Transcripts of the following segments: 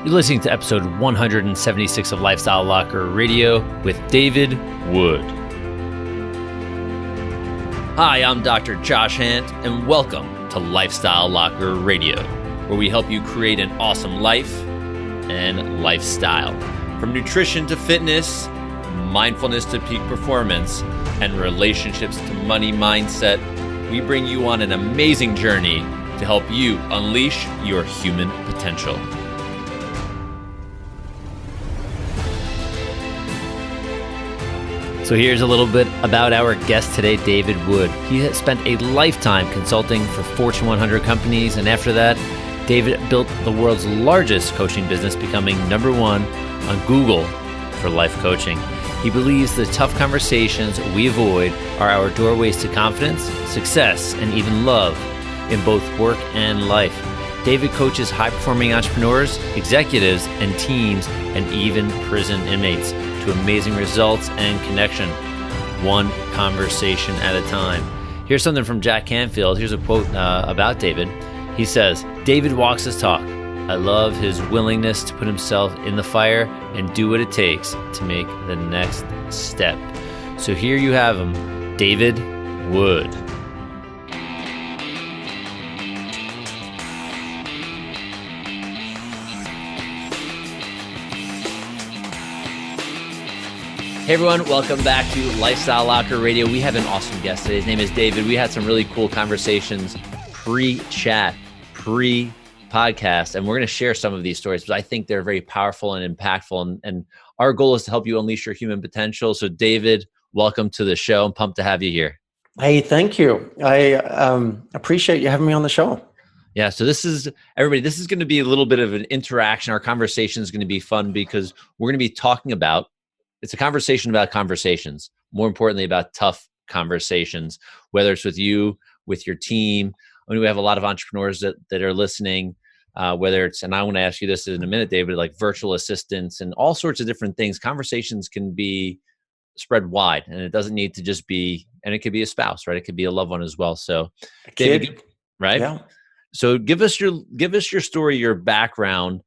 You're listening to episode 176 of Lifestyle Locker Radio with David Wood. Hi, I'm Dr. Josh Hant, and welcome to Lifestyle Locker Radio, where we help you create an awesome life and lifestyle. From nutrition to fitness, mindfulness to peak performance, and relationships to money mindset, we bring you on an amazing journey to help you unleash your human potential. So here's a little bit about our guest today, David Wood. He has spent a lifetime consulting for Fortune 100 companies, and after that, David built the world's largest coaching business, becoming number one on Google for life coaching. He believes the tough conversations we avoid are our doorways to confidence, success, and even love in both work and life. David coaches high-performing entrepreneurs, executives, and teams, and even prison inmates to amazing results and connection, one conversation at a time. Here's something from Jack Canfield. Here's a quote about David. He says, "David walks his talk. I love his willingness to put himself in the fire and do what it takes to make the next step." So here you have him, David Wood. Hey everyone, welcome back to Lifestyle Locker Radio. We have an awesome guest today. His name is David. We had some really cool conversations pre-chat, pre-podcast, and we're going to share some of these stories because I think they're very powerful and impactful. And our goal is to help you unleash your human potential. So David, welcome to the show. I'm pumped to have you here. Hey, thank you. I appreciate you having me on the show. Yeah, so this is going to be a little bit of an interaction. Our conversation is going to be fun because we're going to be talking about, it's a conversation about conversations, more importantly about tough conversations, whether it's with you, with your team. I mean, we have a lot of entrepreneurs that are listening, whether it's, and I want to ask you this in a minute, David, like virtual assistants and all sorts of different things. Conversations can be spread wide, and it doesn't need to just be, and it could be a spouse, right? It could be a loved one as well. So David, right? Yeah. So give us your story, your background,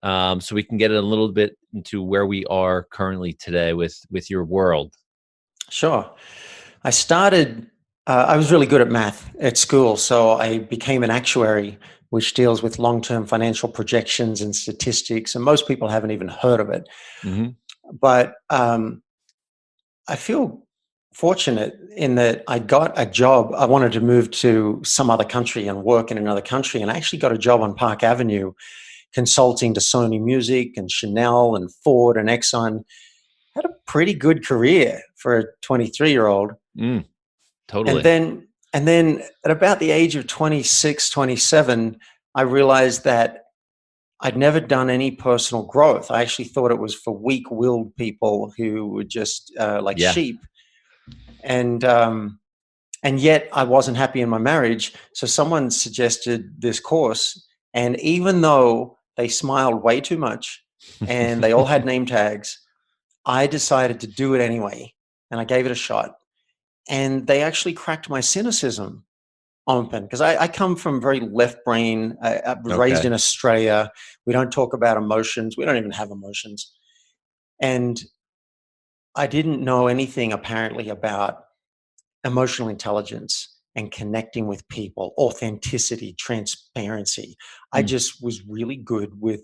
so we can get a little bit into where we are currently today with your world. Sure. I started, I was really good at math at school, so I became an actuary, which deals with long-term financial projections and statistics, and most people haven't even heard of it. Mm-hmm. But I feel fortunate in that I got a job. I wanted to move to some other country and work in another country, and I actually got a job on Park Avenue consulting to Sony Music and Chanel and Ford and Exxon. Had a pretty good career for a 23-year-old. Totally. And then at about the age of 26, 27, I realized that I'd never done any personal growth. I actually thought it was for weak-willed people who were just sheep. And yet I wasn't happy in my marriage. So someone suggested this course. And even though they smiled way too much and they all had name tags, I decided to do it anyway. And I gave it a shot. And they actually cracked my cynicism open because I come from very left brain. I was raised in Australia. We don't talk about emotions. We don't even have emotions. And I didn't know anything apparently about emotional intelligence and connecting with people, authenticity, transparency. I just was really good with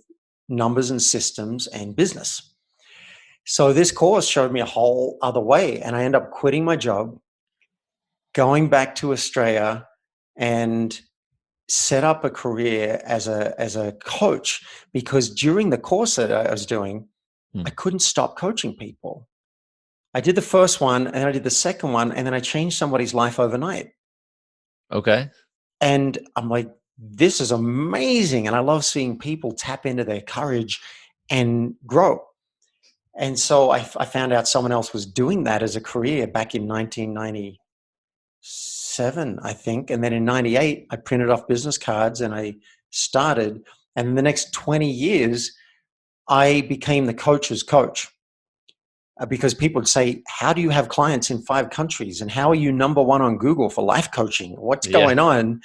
numbers and systems and business. So this course showed me a whole other way, and I ended up quitting my job, going back to Australia, and set up a career as a coach, because during the course that I was doing, I couldn't stop coaching people. I did the first one, and I did the second one, and then I changed somebody's life overnight. Okay. And I'm like, this is amazing. And I love seeing people tap into their courage and grow. And so I found out someone else was doing that as a career back in 1997, I think. And then in 98, I printed off business cards and I started. And in the next 20 years, I became the coach's coach. Because people would say, how do you have clients in 5 countries? And how are you number one on Google for life coaching? What's going on?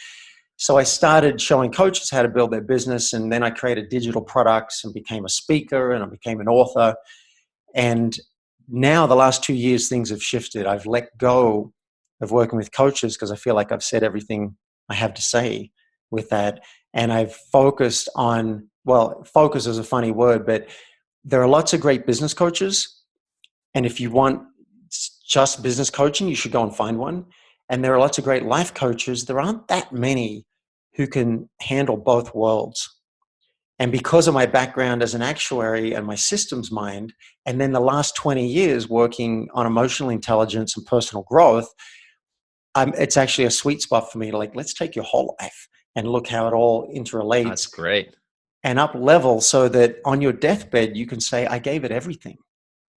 So I started showing coaches how to build their business, and then I created digital products and became a speaker and I became an author. And now the last 2 years, things have shifted. I've let go of working with coaches because I feel like I've said everything I have to say with that. And I've focused on, well, focus is a funny word, but there are lots of great business coaches. And if you want just business coaching, you should go and find one. And there are lots of great life coaches. There aren't that many who can handle both worlds. And because of my background as an actuary and my systems mind, and then the last 20 years working on emotional intelligence and personal growth, it's actually a sweet spot for me to let's take your whole life and look how it all interrelates. That's great. And up level so that on your deathbed, you can say, I gave it everything.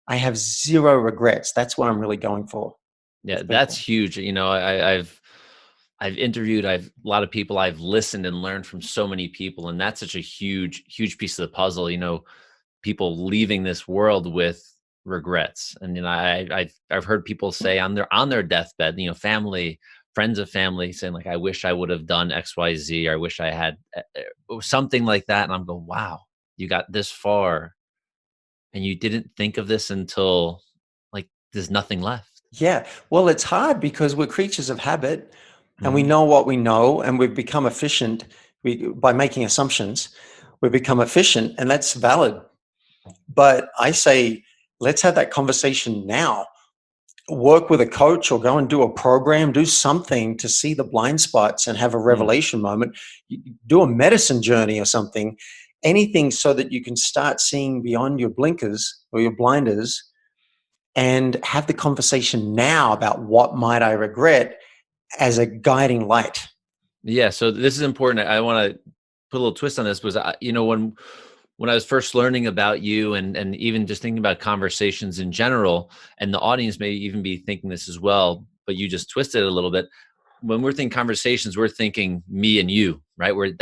I have zero regrets. That's what I'm really going for. Yeah, that's huge. I've interviewed a lot of people. I've listened and learned from so many people, and that's such a huge piece of the puzzle. People leaving this world with regrets, and I've heard people say on their deathbed, family, friends of family, saying like, I wish I would have done X, Y, Z, or I wish I had something like that. And I'm going, wow, you got this far, and you didn't think of this until there's nothing left. Yeah. Well, it's hard because we're creatures of habit and we know what we know, and we've become efficient by making assumptions. We've become efficient, and that's valid. But I say, let's have that conversation now. Work with a coach or go and do a program, do something to see the blind spots and have a revelation moment. Do a medicine journey or something, anything so that you can start seeing beyond your blinkers or your blinders and have the conversation now about what might I regret as a guiding light. Yeah. So this is important. I want to put a little twist on this was, when I was first learning about you and even just thinking about conversations in general, and the audience may even be thinking this as well, but you just twisted it a little bit. When we're thinking conversations, we're thinking me and you, right? When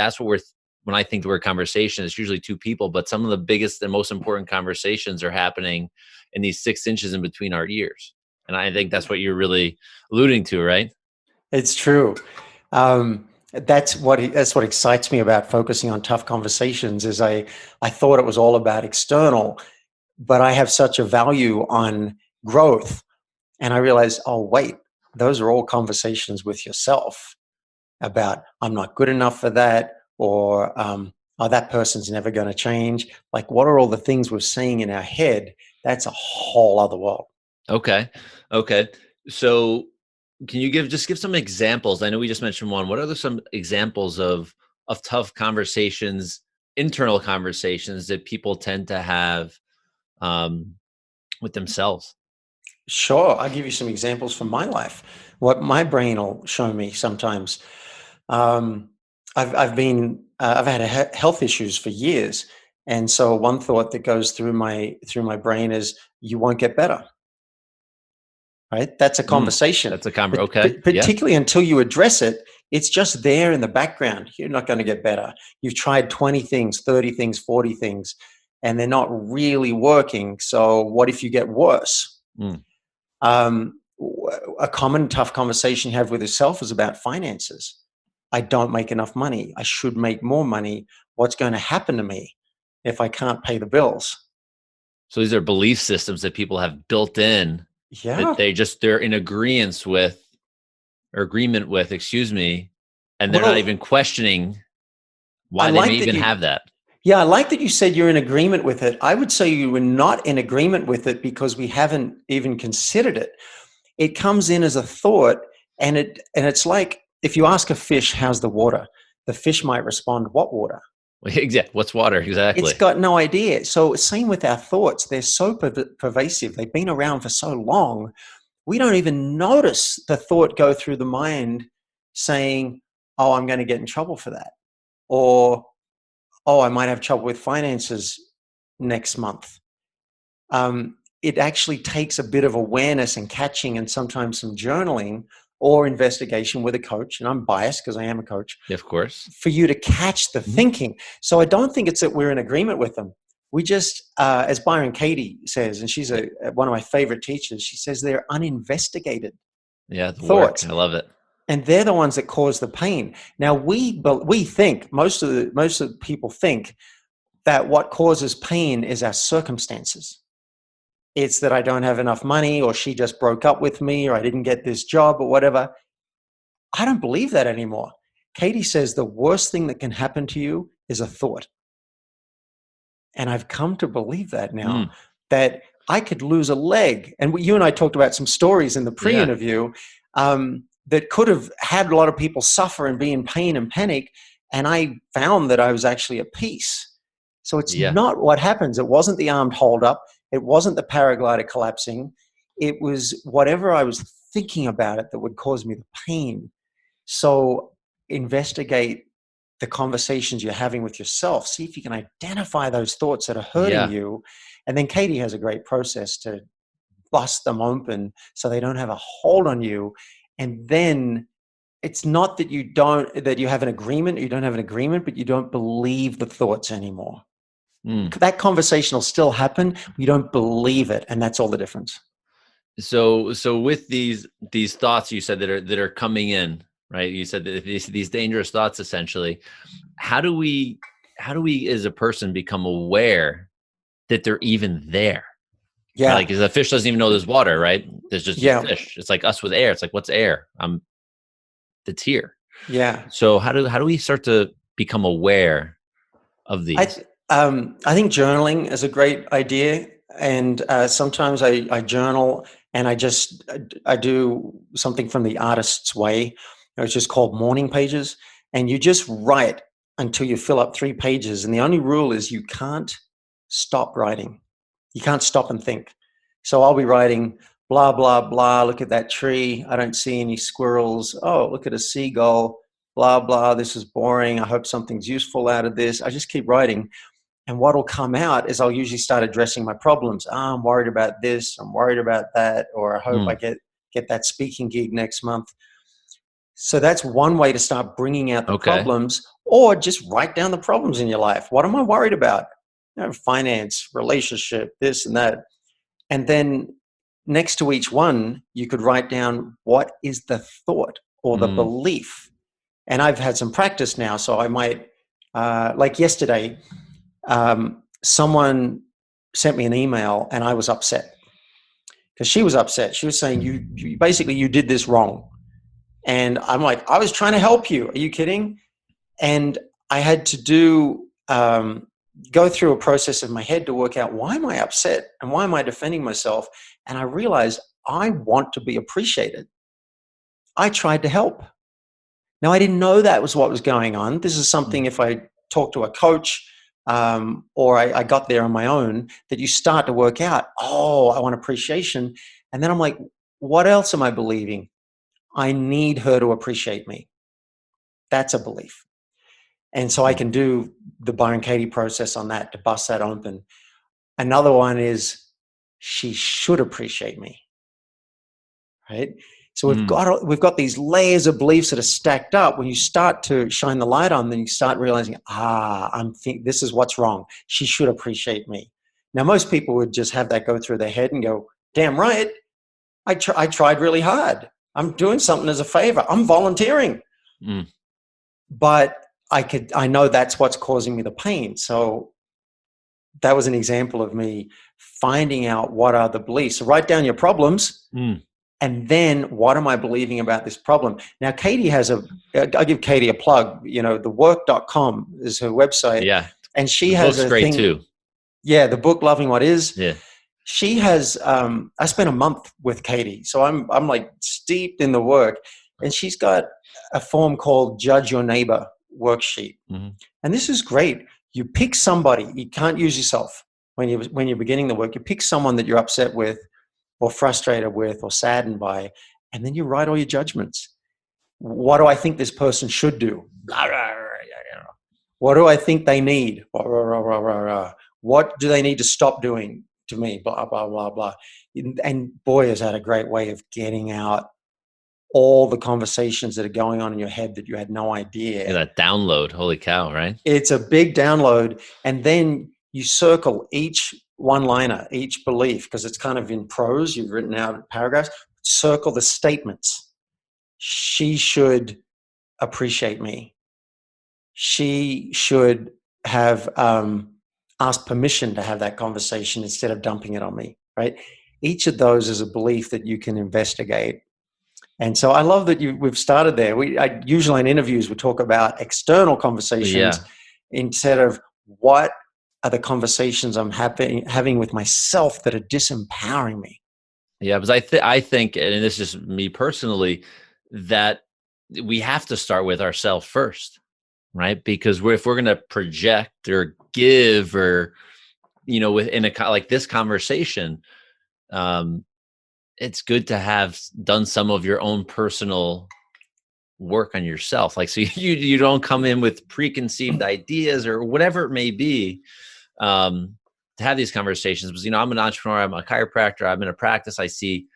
I think the word conversation, it's usually two people, but some of the biggest and most important conversations are happening in these 6 inches in between our ears. And I think that's what you're really alluding to, right? It's true. That's what excites me about focusing on tough conversations is I thought it was all about external, but I have such a value on growth. And I realized, oh, wait, those are all conversations with yourself about I'm not good enough for that, or oh, that person's never going to change. What are all the things we're saying in our head? That's a whole other world. Okay. So can you give some examples? I know we just mentioned one. What are some examples of tough conversations, internal conversations that people tend to have with themselves? Sure. I'll give you some examples from my life. What my brain will show me sometimes. I've had health issues for years. And so one thought that goes through my brain is you won't get better. Right? That's a conversation. That's a conversation. Okay. Particularly until you address it, it's just there in the background. You're not going to get better. You've tried 20 things, 30 things, 40 things, and they're not really working. So what if you get worse? A common tough conversation you have with yourself is about finances. I don't make enough money. I should make more money. What's going to happen to me if I can't pay the bills? So these are belief systems that people have built in. Yeah. That they're in agreement with, excuse me, and they're not even questioning why they may even have that. Yeah, I like that you said you're in agreement with it. I would say you were not in agreement with it because we haven't even considered it. It comes in as a thought, and it's like if you ask a fish, how's the water? The fish might respond, what water? Exactly. What's water? Exactly. It's got no idea. So same with our thoughts. They're so pervasive. They've been around for so long. We don't even notice the thought go through the mind saying, oh, I'm going to get in trouble for that. Or, oh, I might have trouble with finances next month. It actually takes a bit of awareness and catching and sometimes some journaling or investigation with a coach, and I'm biased because I am a coach. Yeah, of course. For you to catch the thinking. So I don't think it's that we're in agreement with them. We just, as Byron Katie says, and she's one of my favorite teachers, she says they're uninvestigated. Yeah, thoughts. I love it. And they're the ones that cause the pain. Now we think, most of the people think that what causes pain is our circumstances. It's that I don't have enough money, or she just broke up with me, or I didn't get this job, or whatever. I don't believe that anymore. Katie says the worst thing that can happen to you is a thought. And I've come to believe that now, that I could lose a leg. And you and I talked about some stories in the pre-interview that could have had a lot of people suffer and be in pain and panic. And I found that I was actually at peace. So it's not what happens. It wasn't the armed holdup. It wasn't the paraglider collapsing. It was whatever I was thinking about it that would cause me the pain. So investigate the conversations you're having with yourself. See if you can identify those thoughts that are hurting you. And then Katie has a great process to bust them open so they don't have a hold on you. And then it's not that you have an agreement, you don't have an agreement, but you don't believe the thoughts anymore. That conversation will still happen. You don't believe it. And that's all the difference. So with these thoughts you said that are coming in, right? You said that these dangerous thoughts, essentially, how do we as a person become aware that they're even there? Yeah. Like, because a fish doesn't even know there's water, right? There's just fish. It's like us with air. It's like, what's air? That's here. Yeah. So how do we start to become aware of these? I think journaling is a great idea. And sometimes I journal, and I do something from the artist's way. It's just called morning pages. And you just write until you fill up 3 pages. And the only rule is you can't stop writing. You can't stop and think. So I'll be writing, blah, blah, blah. Look at that tree. I don't see any squirrels. Oh, look at a seagull. Blah, blah. This is boring. I hope something's useful out of this. I just keep writing. And what will come out is I'll usually start addressing my problems. I'm worried about this. I'm worried about that. Or I hope I get that speaking gig next month. So that's one way to start bringing out the problems, or just write down the problems in your life. What am I worried about? Finance, relationship, this and that. And then next to each one, you could write down what is the thought or the belief. And I've had some practice now. So I might, like yesterday, someone sent me an email and I was upset because she was upset. She was saying, you basically, you did this wrong. And I'm like, I was trying to help you. Are you kidding? And I had to go through a process of my head to work out, why am I upset and why am I defending myself? And I realized I want to be appreciated. I tried to help. Now, I didn't know that was what was going on. This is something, if I talk to a coach or I got there on my own, that you start to work out, oh, I want appreciation. And then I'm like, what else am I believing? I need her to appreciate me. That's a belief. And so I can do the Byron Katie process on that to bust that open. Another one is she should appreciate me, right? So we've got these layers of beliefs that are stacked up. When you start to shine the light on them, you start realizing, this is what's wrong. She should appreciate me. Now, most people would just have that go through their head and go, damn right, I tried really hard. I'm doing something as a favor. I'm volunteering. But I know that's what's causing me the pain. So that was an example of me finding out what are the beliefs. So write down your problems. And then what am I believing about this problem? Now, Katie I'll give Katie a plug. thework.com is her website. Yeah. And she the has book's great too. Yeah. The book, Loving What Is. Yeah. She has, I spent a month with Katie. So I'm like steeped in the work, and she's got a form called Judge Your Neighbor worksheet. And this is great. You pick somebody, you can't use yourself when you're beginning the work. You pick someone that you're upset with or frustrated with or saddened by, and then you write all your judgments. What do I think this person should do? What do I think they need? What do they need to stop doing to me? Blah, blah, blah, blah. And boy, is that a great way of getting out all the conversations that are going on in your head that you had no idea. Yeah, that download. Holy cow, right? It's a big download. And then you circle each one-liner, each belief, because it's kind of in prose. You've written out paragraphs. Circle the statements. she should appreciate me. She should have asked permission to have that conversation instead of dumping it on me, right? Each of those is a belief that you can investigate. And so I love that we've started there. Usually in interviews, we talk about external conversations Yeah. instead of what are the conversations I'm having with myself that are disempowering me. Yeah, because I think, and this is just me personally, that we have to start with ourselves first, right? Because if we're going to project or give, or within like this conversation, it's good to have done some of your own personal work on yourself. Like, so you don't come in with preconceived ideas or whatever it may be. To have these conversations, because I'm an entrepreneur, I'm a chiropractor, I'm in a practice. We see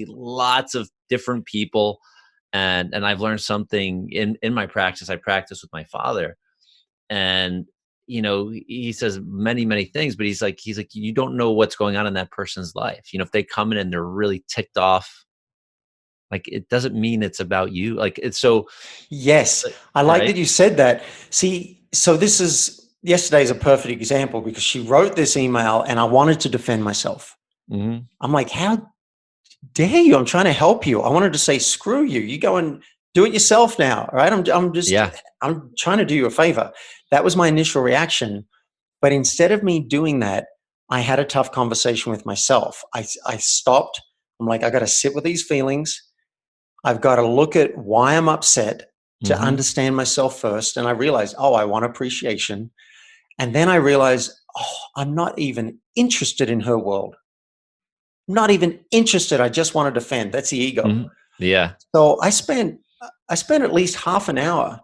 lots of different people, and I've learned something in my practice. I practice with my father, and he says many things, but he's like you don't know what's going on in that person's life. If they come in and they're really ticked off, like, it doesn't mean it's about you. Like, it's so. Yes, I like that you said that. See, so yesterday's a perfect example because she wrote this email and I wanted to defend myself. Mm-hmm. I'm like, how dare you? I'm trying to help you. I wanted to say, screw you. You go and do it yourself now, right? I'm trying to do you a favor. That was my initial reaction. But instead of me doing that, I had a tough conversation with myself. I stopped. I'm like, I got to sit with these feelings. I've got to look at why I'm upset to understand myself first. And I realized, I want appreciation. And then I realized, I'm not even interested in her world. Not even interested. I just want to defend. That's the ego. Mm-hmm. Yeah. So I spent at least half an hour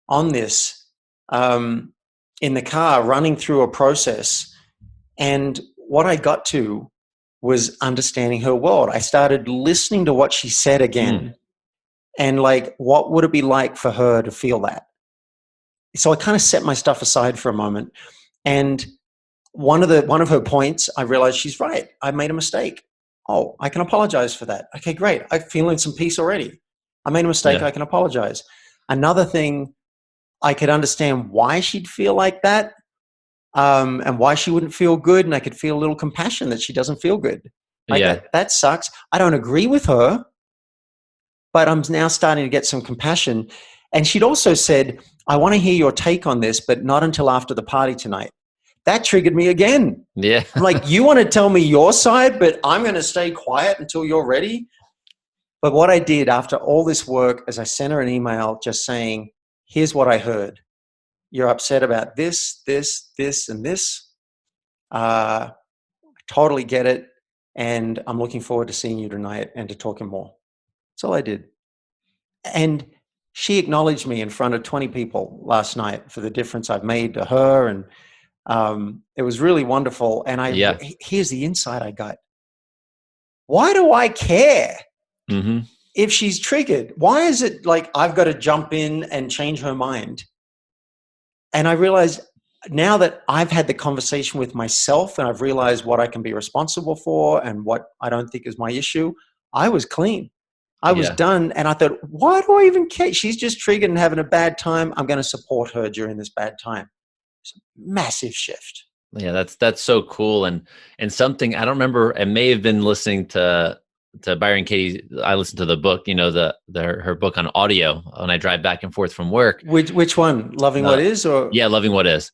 on this in the car, running through a process. And what I got to was understanding her world. I started listening to what she said again. And like, what would it be like for her to feel that? So I kind of set my stuff aside for a moment. And one of her points, I realized she's right. I made a mistake. Oh, I can apologize for that. Okay, great. I'm feeling some peace already. I made a mistake. Yeah. I can apologize. Another thing, I could understand why she'd feel like that, and why she wouldn't feel good. And I could feel a little compassion that she doesn't feel good. Right? Yeah. That sucks. I don't agree with her, but I'm now starting to get some compassion. And she'd also said, I want to hear your take on this, but not until after the party tonight. That triggered me again. Yeah. I'm like, you want to tell me your side, but I'm going to stay quiet until you're ready. But what I did after all this work is I sent her an email just saying, here's what I heard. You're upset about this, and this. I totally get it. And I'm looking forward to seeing you tonight and to talking more. That's all I did. And she acknowledged me in front of 20 people last night for the difference I've made to her. And it was really wonderful. And here's the insight I got. Why do I care if she's triggered? Why is it like I've got to jump in and change her mind? And I realized now that I've had the conversation with myself and I've realized what I can be responsible for and what I don't think is my issue, I was clean. I was done. And I thought, why do I even care? She's just triggered and having a bad time. I'm going to support her during this bad time. It's a massive shift. Yeah, that's so cool. And something I don't remember, I may have been listening to Byron Katie. I listened to the book, her book on audio when I drive back and forth from work. Which one? Loving What Is? Or yeah, Loving What Is.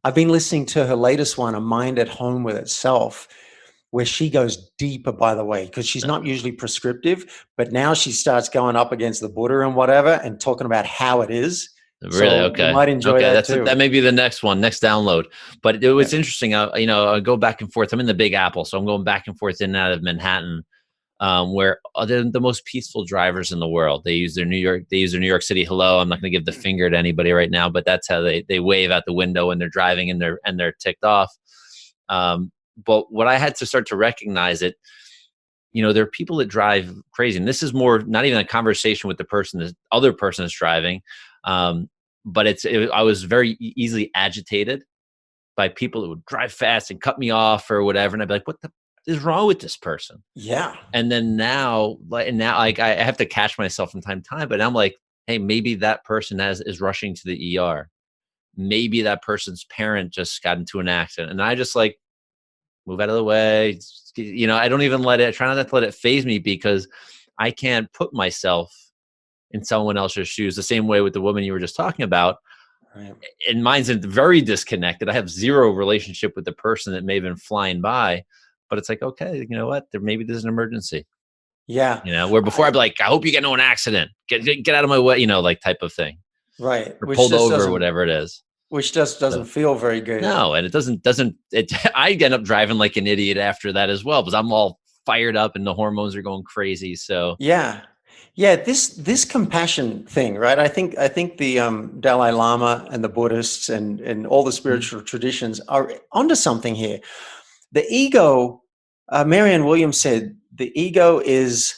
I've been listening to her latest one, A Mind at Home with Itself, where she goes deeper, by the way, because she's not usually prescriptive, but now she starts going up against the Buddha and whatever and talking about how it is. Really? So okay. You might enjoy that too. That may be the next download. But it was interesting. I go back and forth. I'm in the Big Apple, so I'm going back and forth in and out of Manhattan, where they're the most peaceful drivers in the world. They use their New York City hello. I'm not going to give the finger to anybody right now, but that's how they wave out the window when they're driving and they're ticked off. But what I had to start to recognize there are people that drive crazy, and this is more not even a conversation with the other person that's driving. But I was very easily agitated by people who would drive fast and cut me off or whatever. And I'd be like, is wrong with this person? Yeah. And then now, like I have to catch myself from time to time, but I'm like, hey, maybe that person is rushing to the ER. Maybe that person's parent just got into an accident, and I just like move out of the way. I don't even try not to let it phase me, because I can't put myself in someone else's shoes the same way with the woman you were just talking about. Right. And mine's very disconnected. I have zero relationship with the person that may have been flying by, but it's like, okay, you know what? Maybe there's an emergency. Yeah. Where before I'd be like, I hope you get into an accident. Get out of my way, like type of thing. Right. Or pulled over, or whatever it is. Which just doesn't feel very good. No, and it doesn't. I end up driving like an idiot after that as well, because I'm all fired up and the hormones are going crazy. So yeah. This compassion thing, right? I think the Dalai Lama and the Buddhists and all the spiritual traditions are onto something here. The ego, Marianne Williamson said, the ego is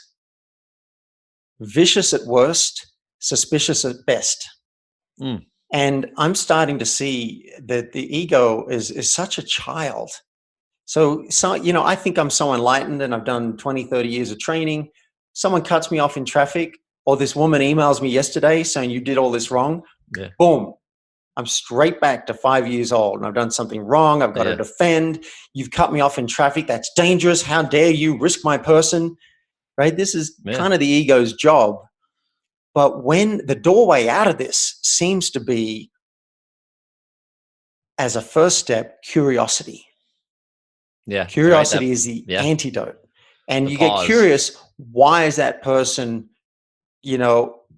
vicious at worst, suspicious at best. Mm. And I'm starting to see that the ego is such a child. So, I think I'm so enlightened, and I've done 20, 30 years of training. Someone cuts me off in traffic, or this woman emails me yesterday saying you did all this wrong. Yeah. Boom. I'm straight back to 5 years old, and I've done something wrong. I've got to defend. You've cut me off in traffic. That's dangerous. How dare you risk my person? Right? This is kind of the ego's job. But when the doorway out of this seems to be, as a first step, curiosity. Yeah. Curiosity is the antidote. And you get curious, why is that person,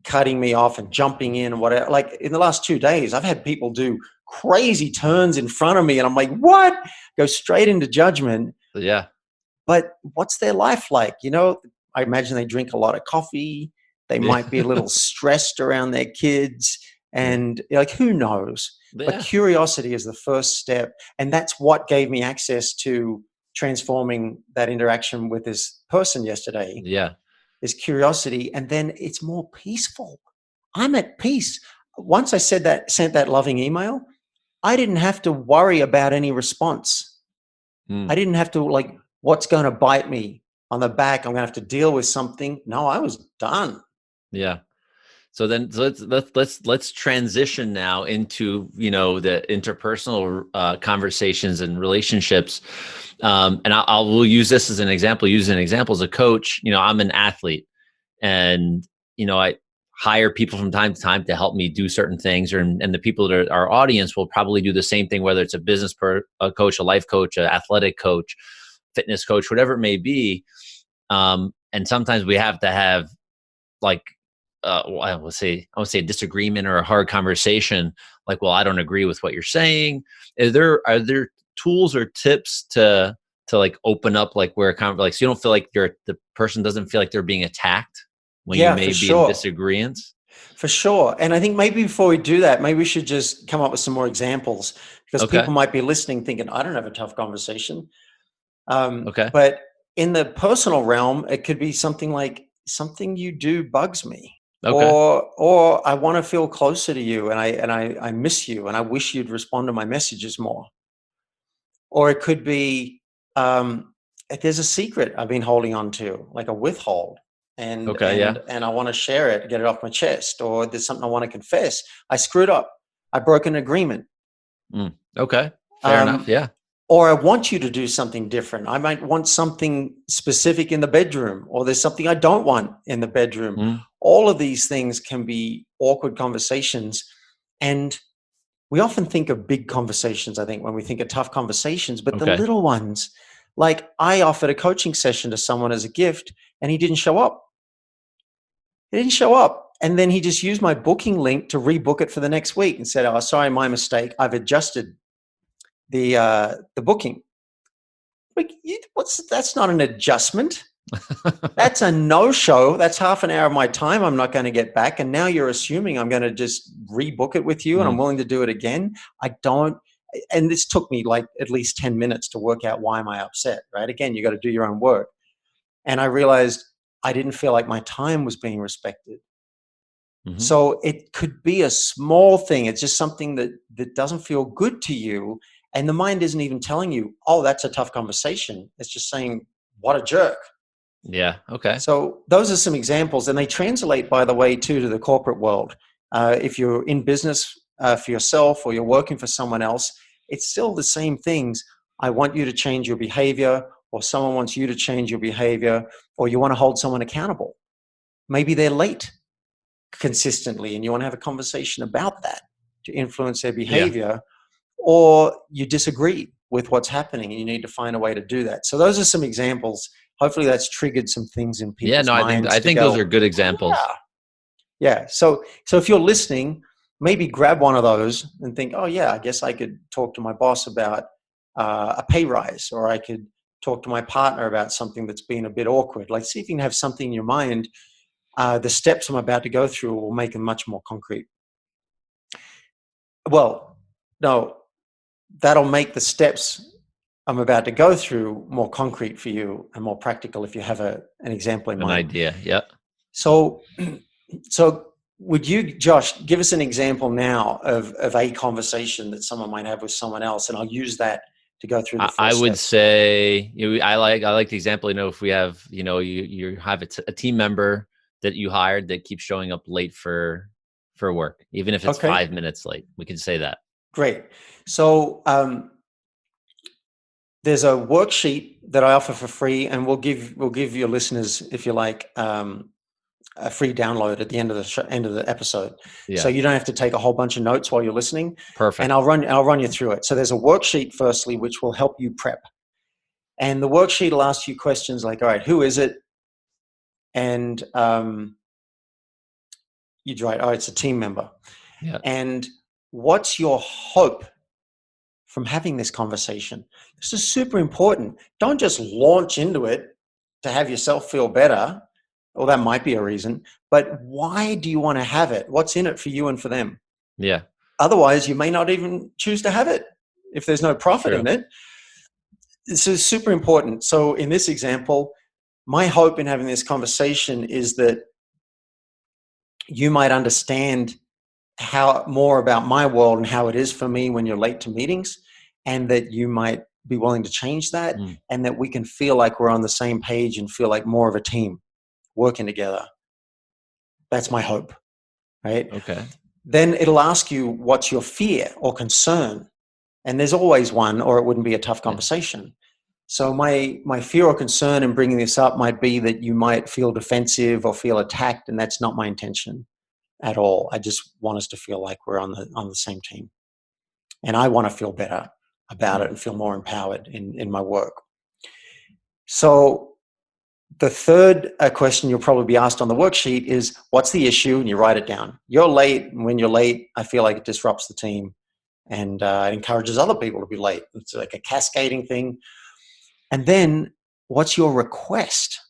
cutting me off and jumping in and whatever? Like in the last 2 days, I've had people do crazy turns in front of me, and I'm like, what? Go straight into judgment. Yeah. But what's their life like? I imagine they drink a lot of coffee. They might be a little stressed around their kids, and who knows? Yeah. But curiosity is the first step. And that's what gave me access to transforming that interaction with this person yesterday. Yeah. Is curiosity. And then it's more peaceful. I'm at peace. Once I sent that loving email, I didn't have to worry about any response. I didn't have to what's going to bite me on the back? I'm going to have to deal with something. No, I was done. Yeah. So let's transition now into the interpersonal conversations and relationships, and we'll use this as an example. Use an example as a coach. I'm an athlete, and I hire people from time to time to help me do certain things, and the people that are our audience will probably do the same thing, whether it's a business coach, a life coach, an athletic coach, fitness coach, whatever it may be. And sometimes we have to have I would say a disagreement or a hard conversation. Like, well, I don't agree with what you're saying. Are there tools or tips to open up where so you don't feel like the person doesn't feel like they're being attacked when you may be in disagreement? For sure. And I think maybe before we do that, maybe we should just come up with some more examples, because people might be listening thinking, I don't have a tough conversation. But in the personal realm, it could be something like, something you do bugs me. Or I want to feel closer to you, and I miss you, and I wish you'd respond to my messages more. Or it could be, there's a secret I've been holding on to, like a withhold, and I want to share it, get it off my chest. Or there's something I want to confess. I screwed up. I broke an agreement. Fair enough. Yeah. Or I want you to do something different. I might want something specific in the bedroom, or there's something I don't want in the bedroom. All of these things can be awkward conversations. And we often think of big conversations, I think, when we think of tough conversations, but the little ones, like I offered a coaching session to someone as a gift, and he didn't show up. And then he just used my booking link to rebook it for the next week and said, oh, sorry, my mistake. I've adjusted the booking. That's not an adjustment. That's a no-show. That's half an hour of my time I'm not going to get back. And now you're assuming I'm going to just rebook it with you and I'm willing to do it again. And this took me at least 10 minutes to work out why am I upset, right? Again, you got to do your own work. And I realized I didn't feel like my time was being respected. So it could be a small thing. It's just something that doesn't feel good to you. And the mind isn't even telling you, oh, that's a tough conversation. It's just saying, what a jerk. Yeah. Okay. So those are some examples, and they translate, by the way, too, to the corporate world. If you're in business for yourself or you're working for someone else, it's still the same things. I want you to change your behavior, or someone wants you to change your behavior, or you want to hold someone accountable. Maybe they're late consistently, and you want to have a conversation about that to influence their behavior, or you disagree with what's happening and you need to find a way to do that. So those are some examples. Hopefully that's triggered some things in people's minds. I think those are good examples. Yeah. So if you're listening, maybe grab one of those and think, oh yeah, I guess I could talk to my boss about a pay rise, or I could talk to my partner about something that's been a bit awkward. Like, see if you can have something in your mind. The steps I'm about to go through will make them much more concrete. Well, no, that'll make the steps I'm about to go through more concrete for you and more practical if you have an example in mind. An idea, yeah. So would you, Josh, give us an example now of a conversation that someone might have with someone else, and I'll use that to go through the I would steps. say, I like the example, if we have, you have a team member that you hired that keeps showing up late for work, even if it's 5 minutes late, we can say that. Great. So there's a worksheet that I offer for free, and we'll give your listeners, if you like, a free download at the end of the episode. Yeah. So you don't have to take a whole bunch of notes while you're listening. Perfect. And I'll run you through it. So there's a worksheet firstly, which will help you prep. And the worksheet will ask you questions like, all right, who is it? And you'd write, oh, it's a team member. Yeah. And what's your hope from having this conversation? This is super important. Don't just launch into it to have yourself feel better. Well, that might be a reason, but why do you want to have it? What's in it for you and for them? Yeah. Otherwise, you may not even choose to have it if there's no profit in it. This is super important. So in this example, my hope in having this conversation is that you might understand more about my world and how it is for me when you're late to meetings, and that you might be willing to change that, and that we can feel like we're on the same page and feel like more of a team working together. That's my hope, right? Okay. Then it'll ask you, what's your fear or concern? And there's always one, or it wouldn't be a tough conversation. So my fear or concern in bringing this up might be that you might feel defensive or feel attacked, and that's not my intention at all. I just want us to feel like we're on the same team. And I want to feel better about it and feel more empowered in my work. So the third question you'll probably be asked on the worksheet is, what's the issue? And you write it down. You're late, and when you're late, I feel like it disrupts the team, and it encourages other people to be late. It's like a cascading thing. And then, what's your request?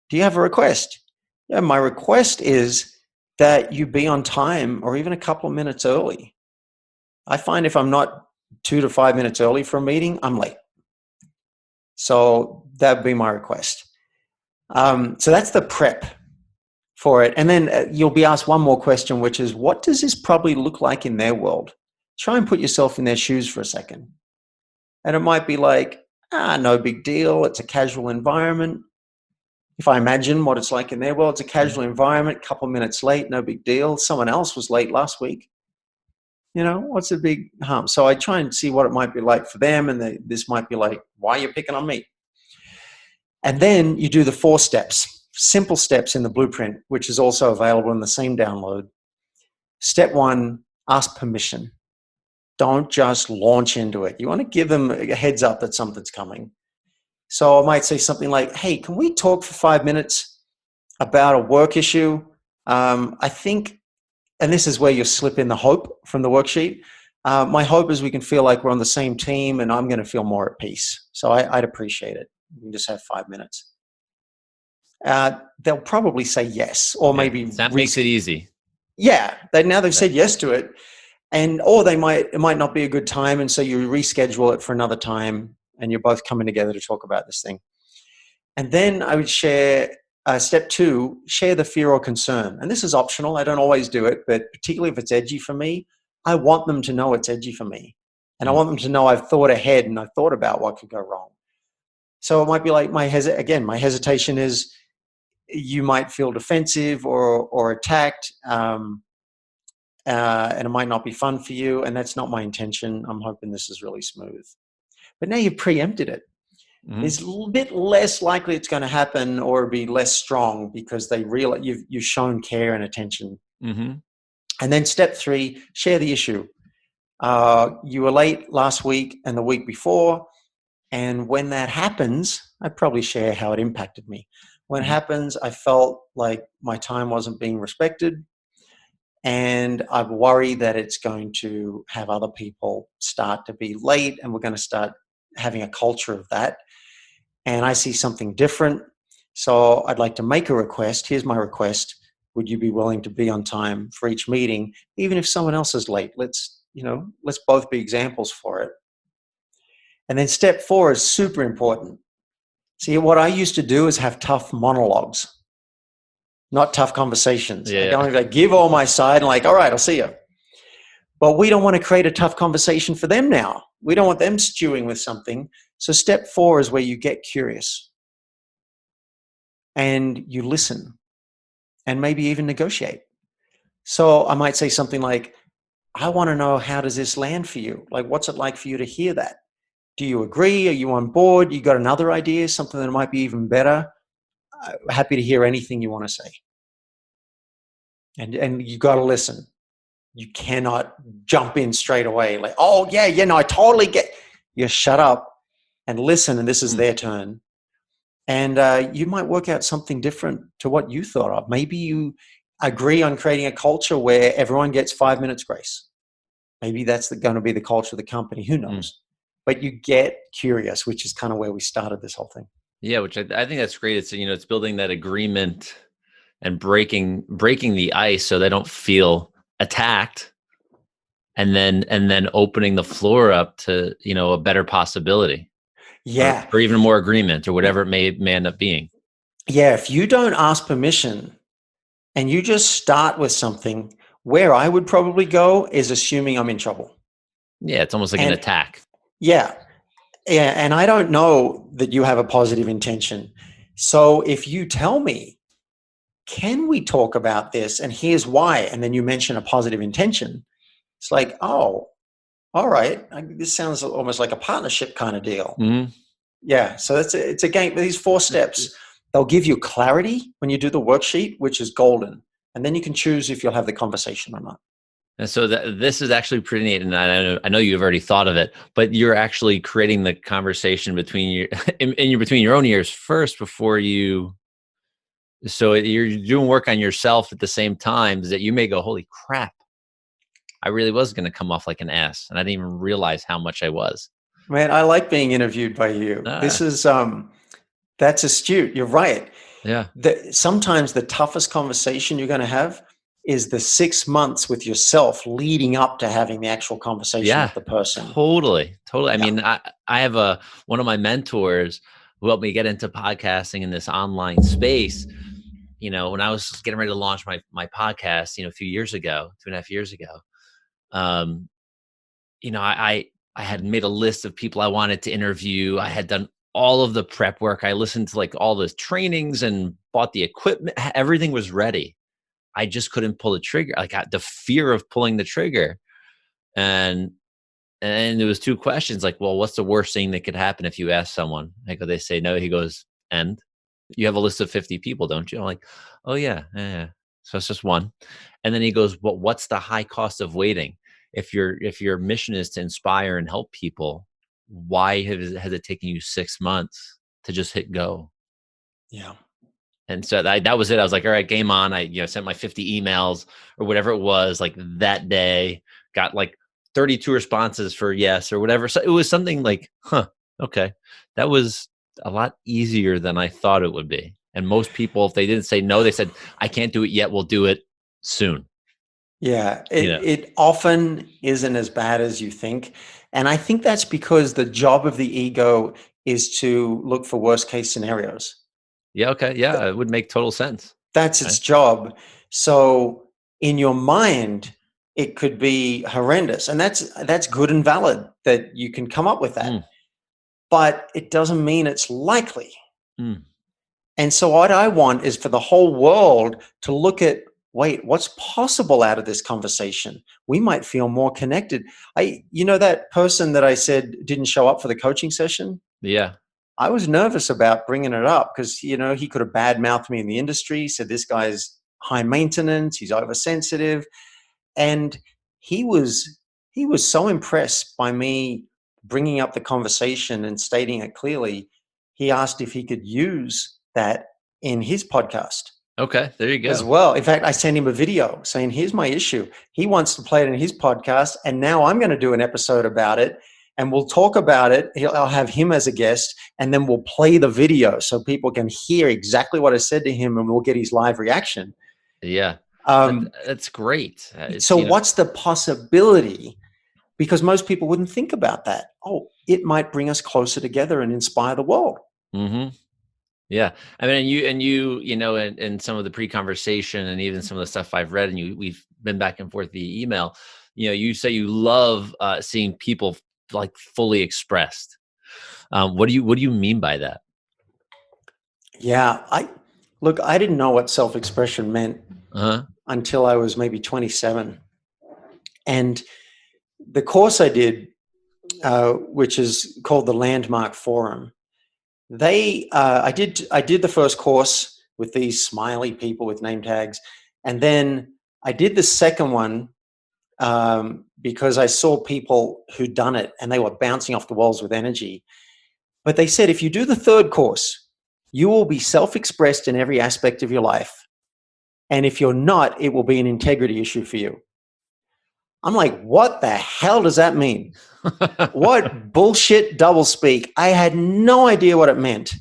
Do you have a request? Yeah, my request is that you be on time, or even a couple of minutes early. I find if I'm not 2 to 5 minutes early for a meeting, I'm late. So that would be my request. So that's the prep for it. And then you'll be asked one more question, which is, what does this probably look like in their world? Try and put yourself in their shoes for a second. And it might be like, no big deal. It's a casual environment. If I imagine what it's like in their world, it's a casual environment, couple of minutes late, no big deal. Someone else was late last week. What's the big harm? So I try and see what it might be like for them, and this might be like, why are you picking on me? And then you do the 4 steps, simple steps in the blueprint, which is also available in the same download. Step 1, ask permission. Don't just launch into it. You want to give them a heads up that something's coming. So I might say something like, hey, can we talk for 5 minutes about a work issue? I think, and this is where you slip in the hope from the worksheet. My hope is we can feel like we're on the same team, and I'm going to feel more at peace. So I'd appreciate it. We can just have 5 minutes. They'll probably say yes, or maybe that makes it easy. Yeah, they've said yes to it, or it might not be a good time, and so you reschedule it for another time, and you're both coming together to talk about this thing. And then I would share. Step 2, share the fear or concern. And this is optional. I don't always do it, but particularly if it's edgy for me, I want them to know it's edgy for me. And I want them to know I've thought ahead and I've thought about what could go wrong. So it might be like my hesitation is you might feel defensive or attacked, and it might not be fun for you. And that's not my intention. I'm hoping this is really smooth. But now you've preempted it. It's a little bit less likely it's going to happen or be less strong because they realize you've shown care and attention. And then step 3, share the issue. You were late last week and the week before. And when that happens, I probably share how it impacted me. When it happens, I felt like my time wasn't being respected. And I worry that it's going to have other people start to be late and we're going to start having a culture of that. And I see something different. So I'd like to make a request. Here's my request. Would you be willing to be on time for each meeting, even if someone else is late? Let's both be examples for it. And then step 4 is super important. See, what I used to do is have tough monologues, not tough conversations. I don't like give all my side and like, all right, I'll see you. But we don't want to create a tough conversation for them now. We don't want them stewing with something. So step 4 is where you get curious and you listen and maybe even negotiate. So I might say something like, I want to know, how does this land for you? Like, what's it like for you to hear that? Do you agree? Are you on board? You got another idea, something that might be even better? Happy to hear anything you want to say. And you got to listen. You cannot jump in straight away like, oh, yeah, no, I totally get. You shut up and listen, and this is their turn. And you might work out something different to what you thought of. Maybe you agree on creating a culture where everyone gets 5 minutes grace. Maybe that's going to be the culture of the company. Who knows? But you get curious, which is kind of where we started this whole thing. Yeah, which I think that's great. It's, it's building that agreement and breaking the ice so they don't feel attacked, and then opening the floor up to, a better possibility. Yeah. Or even more agreement or whatever it may end up being. Yeah. If you don't ask permission and you just start with something, where I would probably go is assuming I'm in trouble. Yeah. It's almost like an attack. Yeah. And I don't know that you have a positive intention. So if you tell me, can we talk about this? And here's why. And then you mention a positive intention. It's like, oh, all right. This sounds almost like a partnership kind of deal. Yeah. So it's a game. These 4 steps, they'll give you clarity when you do the worksheet, which is golden. And then you can choose if you'll have the conversation or not. And so this is actually pretty neat. And I know you've already thought of it, but you're actually creating the conversation between your own ears first before you. So you're doing work on yourself at the same time that you may go, holy crap, I really was going to come off like an ass. And I didn't even realize how much I was. Man, I like being interviewed by you. This is, that's astute. You're right. Yeah. Sometimes the toughest conversation you're going to have is the 6 months with yourself leading up to having the actual conversation with the person. Totally. I mean, I have one of my mentors who helped me get into podcasting in this online space. When I was getting ready to launch my podcast, a few years ago, 2.5 years ago, I had made a list of people I wanted to interview. I had done all of the prep work. I listened to like all the trainings and bought the equipment. Everything was ready. I just couldn't pull the trigger. Like the fear of pulling the trigger. And there was 2 questions like, well, what's the worst thing that could happen if you ask someone? I go, they say no. He goes, and you have a list of 50 people, don't you? I'm like, oh yeah. So it's just 1. And then he goes, well, what's the high cost of waiting? If your mission is to inspire and help people, why has it taken you 6 months to just hit go? Yeah. And so that was it. I was like, all right, game on. I sent my 50 emails or whatever it was like that day, got like 32 responses for yes or whatever. So it was something like, okay. That was a lot easier than I thought it would be. And most people, if they didn't say no, they said, I can't do it yet. We'll do it soon. Yeah. It often isn't as bad as you think. And I think that's because the job of the ego is to look for worst case scenarios. Yeah. Okay. Yeah. It would make total sense. That's its job. So in your mind, It could be horrendous. And that's good and valid that you can come up with that. Mm, But it doesn't mean it's likely. mm. And so what I want is for the whole world to look at, wait, what's possible out of this conversation? We might feel more connected. That person that I said didn't show up for the coaching session, Yeah. I was nervous about bringing it up because, he could have badmouthed me in the industry, said this guy's high maintenance, he's oversensitive. And he was so impressed by me bringing up the conversation and stating it clearly. He asked if he could use that in his podcast Okay. There you as go. well. In fact, I sent him a video saying, here's my issue. He wants to play it in his podcast. And now I'm going to do an episode about it and we'll talk about it. I'll have him as a guest and then we'll play the video so people can hear exactly what I said to him and we'll get his live reaction. Yeah. Um, That's great. so what's the possibility? Because most people wouldn't think about that. Oh, it might bring us closer together and inspire the world. Mm-hmm. Yeah. I mean, in some of the pre-conversation and even some of the stuff I've read and we've been back and forth via email, you say you love seeing people like fully expressed. What do you mean by that? Yeah. I didn't know what self-expression meant Uh-huh. until I was maybe 27. And the course I did, which is called the Landmark Forum, I did the first course with these smiley people with name tags, and then I did the second one because I saw people who'd done it and they were bouncing off the walls with energy. But they said if you do the third course, you will be self-expressed in every aspect of your life, and if you're not, it will be an integrity issue for you. I'm like, what the hell does that mean? What bullshit doublespeak. I had no idea what it meant.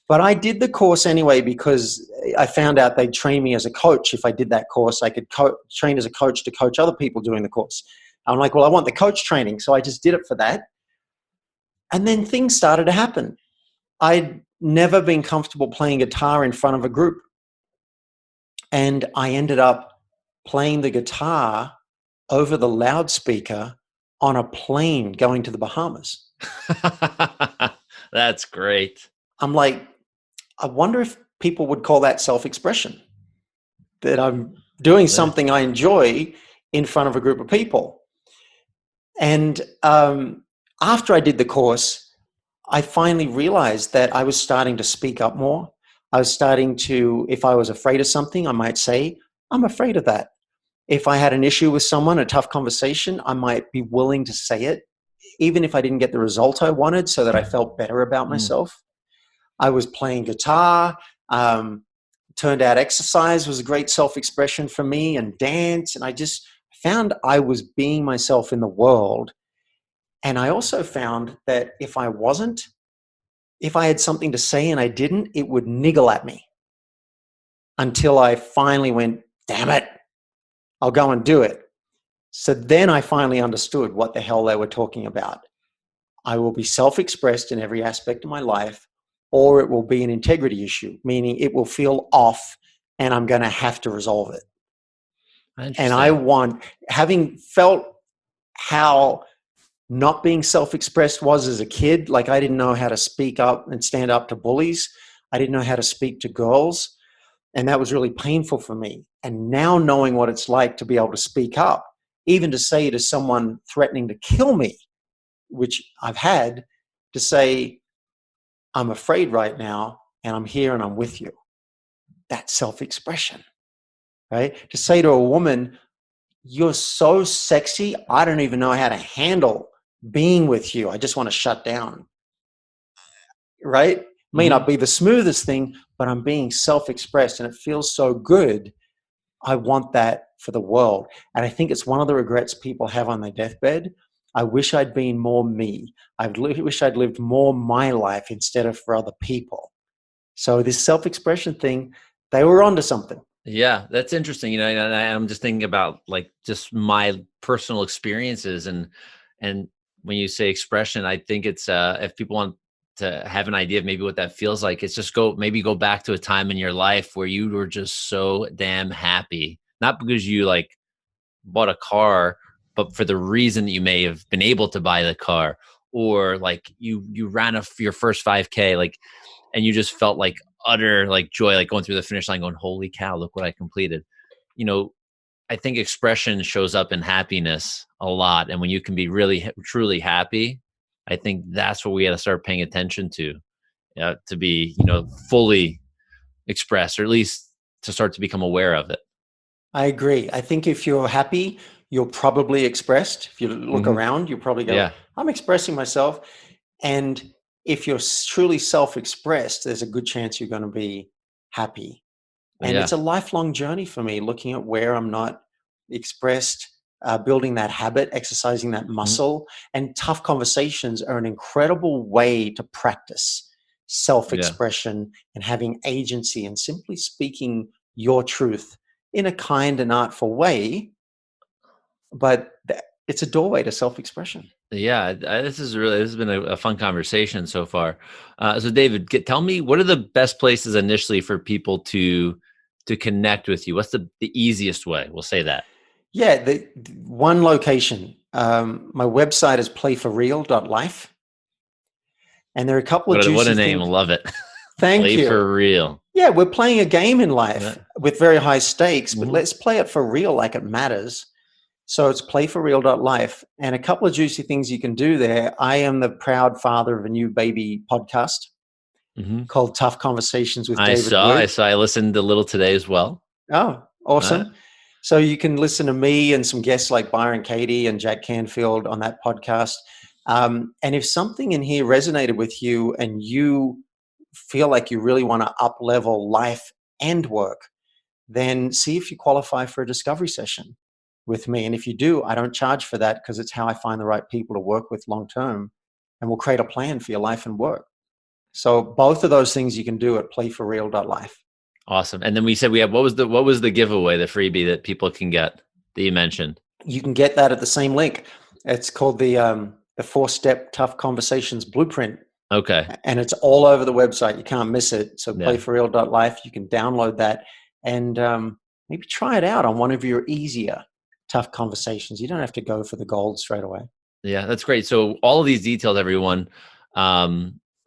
But I did the course anyway because I found out they'd train me as a coach. If I did that course, I could train as a coach to coach other people doing the course. I'm like, well, I want the coach training. So I just did it for that. And then things started to happen. I'd never been comfortable playing guitar in front of a group. And I ended up playing the guitar over the loudspeaker on a plane going to the Bahamas. That's great. I'm like, I wonder if people would call that self-expression, that I'm doing something I enjoy in front of a group of people. And after I did the course, I finally realized that I was starting to speak up more. I was starting to, if I was afraid of something, I might say, I'm afraid of that. If I had an issue with someone, a tough conversation, I might be willing to say it, even if I didn't get the result I wanted, so that I felt better about myself. I was playing guitar. Turned out exercise was a great self-expression for me, and dance. And I just found I was being myself in the world. And I also found that if I had something to say and I didn't, it would niggle at me until I finally went, damn it, I'll go and do it. So then I finally understood what the hell they were talking about. I will be self-expressed in every aspect of my life, or it will be an integrity issue, meaning it will feel off and I'm going to have to resolve it. And I want, having felt how not being self-expressed was as a kid, like I didn't know how to speak up and stand up to bullies. I didn't know how to speak to girls. And that was really painful for me. And now knowing what it's like to be able to speak up, even to say to someone threatening to kill me, which I've had, to say, I'm afraid right now and I'm here and I'm with you. That's self-expression, right? To say to a woman, you're so sexy, I don't even know how to handle being with you. I just want to shut down, right? May not be the smoothest thing, but I'm being self-expressed and it feels so good. I want that for the world. And I think it's one of the regrets people have on their deathbed. I wish I'd been more me. I wish I'd lived more my life instead of for other people. So this self-expression thing, they were onto something. Yeah, that's interesting. And I'm just thinking about like just my personal experiences and when you say expression, I think it's if people want to have an idea of maybe what that feels like, it's just go back to a time in your life where you were just so damn happy, not because you like bought a car, but for the reason that you may have been able to buy the car, or like you ran your first 5K, like, and you just felt like utter like joy, like going through the finish line going, holy cow, look what I completed. I think expression shows up in happiness a lot. And when you can be really, truly happy, I think that's what we got to start paying attention to be, fully expressed, or at least to start to become aware of it. I agree. I think if you're happy, you're probably expressed. If you look around, you'll probably go, I'm expressing myself. And if you're truly self-expressed, there's a good chance you're going to be happy. And it's a lifelong journey for me, looking at where I'm not expressed, building that habit, exercising that muscle. And tough conversations are an incredible way to practice self-expression and having agency and simply speaking your truth in a kind and artful way. But it's a doorway to self-expression. Yeah, this has been a fun conversation so far. So David, tell me, what are the best places initially for people to connect with you? What's the easiest way? We'll say that. Yeah, the one location. My website is playforreal.life. And there are a couple of juicy what a name. things. Love it. Thank you. Play for real. Yeah, we're playing a game in life with very high stakes, but let's play it for real like it matters. So it's playforreal.life. And a couple of juicy things you can do there. I am the proud father of a new baby podcast called Tough Conversations with David Wood. I listened a little today as well. Oh, awesome. So you can listen to me and some guests like Byron Katie and Jack Canfield on that podcast. And if something in here resonated with you and you feel like you really want to up-level life and work, then see if you qualify for a discovery session with me. And if you do, I don't charge for that because it's how I find the right people to work with long-term, and we'll create a plan for your life and work. So both of those things you can do at playforreal.life. Awesome. And then we said what was the giveaway, the freebie that people can get that you mentioned? You can get that at the same link. It's called the 4-step Tough Conversations Blueprint. Okay. And it's all over the website. You can't miss it. So playforreal.life, you can download that and maybe try it out on one of your easier tough conversations. You don't have to go for the gold straight away. Yeah, that's great. So all of these details, everyone,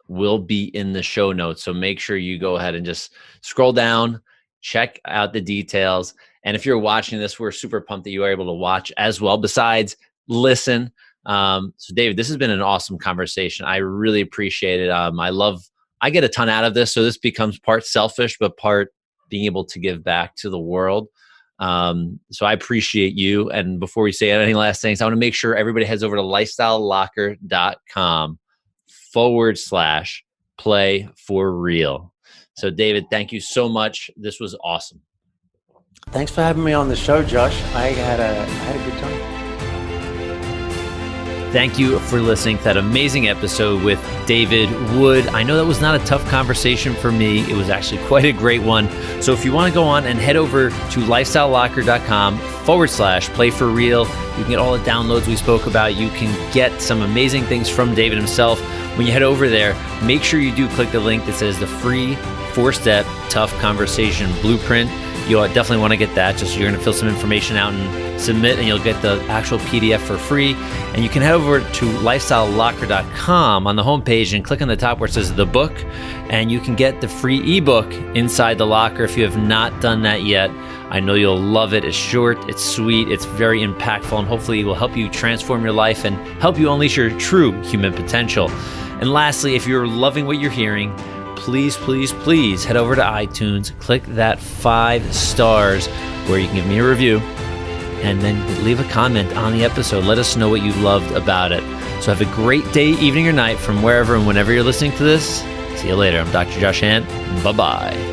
will be in the show notes. So make sure you go ahead and just scroll down, check out the details. And if you're watching this, we're super pumped that you are able to watch as well, besides listen. So David, this has been an awesome conversation. I really appreciate it. I get a ton out of this. So this becomes part selfish, but part being able to give back to the world. So I appreciate you. And before we say any last things, I want to make sure everybody heads over to lifestylelocker.com/play for real. So David, thank you so much. This was awesome. Thanks for having me on the show, Josh. I had a good time. Thank you for listening to that amazing episode with David Wood. I know that was not a tough conversation for me. It was actually quite a great one. So if you want to go on and head over to lifestylelocker.com/play for real, you can get all the downloads we spoke about. You can get some amazing things from David himself. When you head over there, make sure you do click the link that says the free 4-step tough conversation blueprint. You'll definitely want to get that. Just you're going to fill some information out and submit, and you'll get the actual PDF for free. And you can head over to lifestylelocker.com on the homepage and click on the top where it says the book, and you can get the free ebook Inside the Locker if you have not done that yet. I know you'll love it. It's short, it's sweet, it's very impactful, and hopefully it will help you transform your life and help you unleash your true human potential. And lastly, if you're loving what you're hearing, please, please, please head over to iTunes, click that 5 stars where you can give me a review, and then leave a comment on the episode. Let us know what you loved about it. So have a great day, evening, or night from wherever and whenever you're listening to this. See you later. I'm Dr. Josh Hant. Bye-bye.